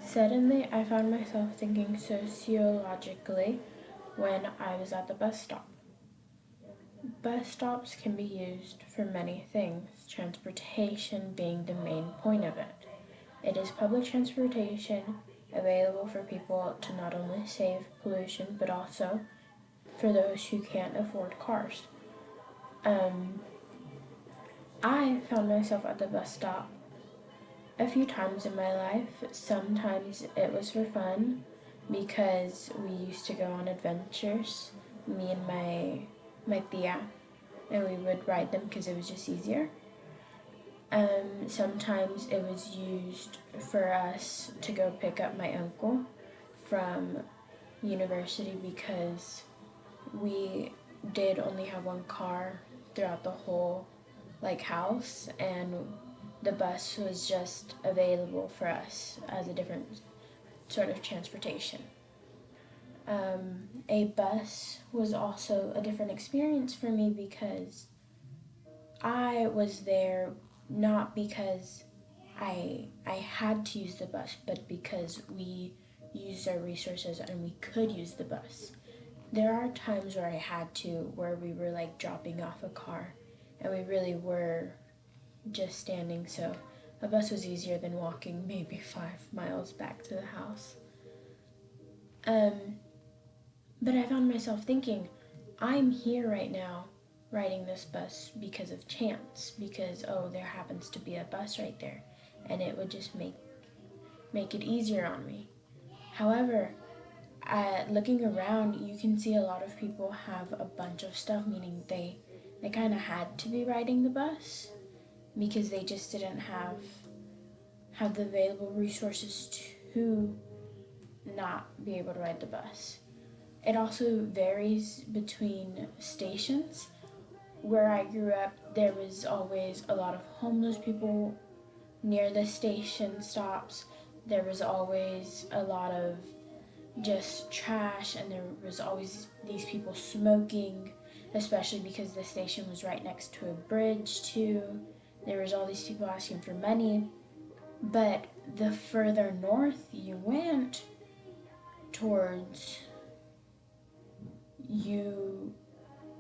Suddenly, I found myself thinking sociologically when I was at the bus stop. Bus stops can be used for many things, transportation being the main point of it. It is public transportation available for people to not only save pollution but also for those who can't afford cars. Um, I found myself at the bus stop a few times in my life. Sometimes it was for fun because we used to go on adventures, me and my tia, and we would ride them because it was just easier. Sometimes it was used for us to go pick up my uncle from university because we did only have one car throughout the whole house, and the bus was just available for us as a different sort of transportation. A bus was also a different experience for me because I was there not because I had to use the bus, but because we used our resources and we could use the bus. There are times where I had to, where we were dropping off a car and we really were just standing, so a bus was easier than walking maybe 5 miles back to the house. But I found myself thinking, I'm here right now riding this bus because of chance, because there happens to be a bus right there, and it would just make it easier on me. However, looking around, you can see a lot of people have a bunch of stuff, meaning they kind of had to be riding the bus because they just didn't have the available resources to not be able to ride the bus. It also varies between stations. Where I grew up, there was always a lot of homeless people near the station stops. There was always a lot of just trash, and there was always these people smoking, especially because the station was right next to a bridge too. There was all these people asking for money. But the further north you went towards, you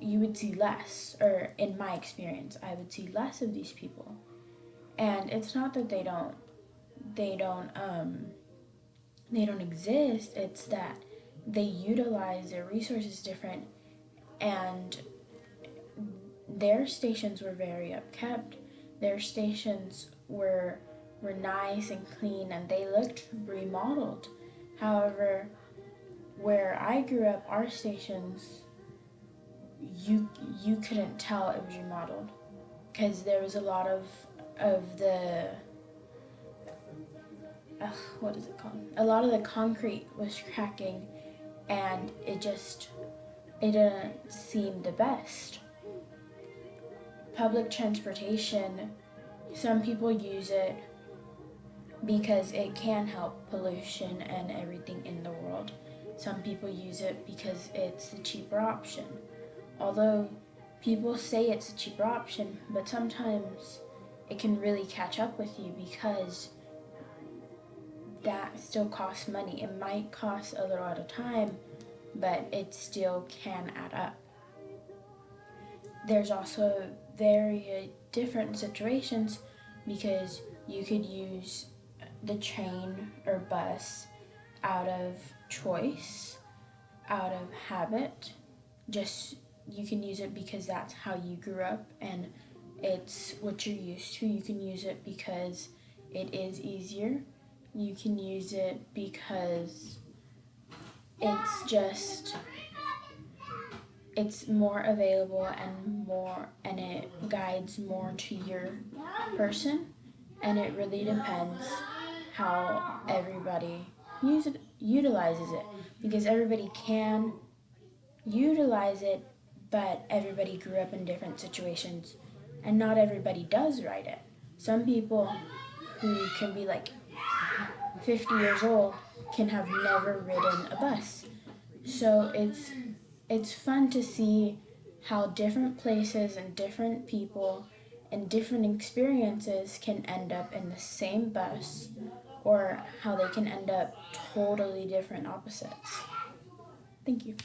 would see less, or in my experience, I would see less of these people. And it's not that they don't exist, it's that they utilize their resources different, and their stations were very upkept. Their stations were nice and clean, and they looked remodeled. However, where I grew up, our stations, you couldn't tell it was remodeled because there was a lot of the what is it called? A lot of the concrete was cracking, and it didn't seem the best. Public transportation, some people use it because it can help pollution and everything in the world. Some people use it because it's the cheaper option. Although people say it's a cheaper option, but sometimes it can really catch up with you because that still costs money. It might cost a little at a time, but it still can add up. There's also very different situations because you could use the train or bus out of choice, out of habit. Just you can use it because that's how you grew up and it's what you're used to. You can use it because it is easier. You can use it because it's more available and it guides more to your person, and it really depends how everybody utilizes it, because everybody can utilize it, but everybody grew up in different situations and not everybody does ride it. Some people who can be 50 years old can have never ridden a bus. So it's fun to see how different places and different people and different experiences can end up in the same bus, or how they can end up totally different opposites. Thank you.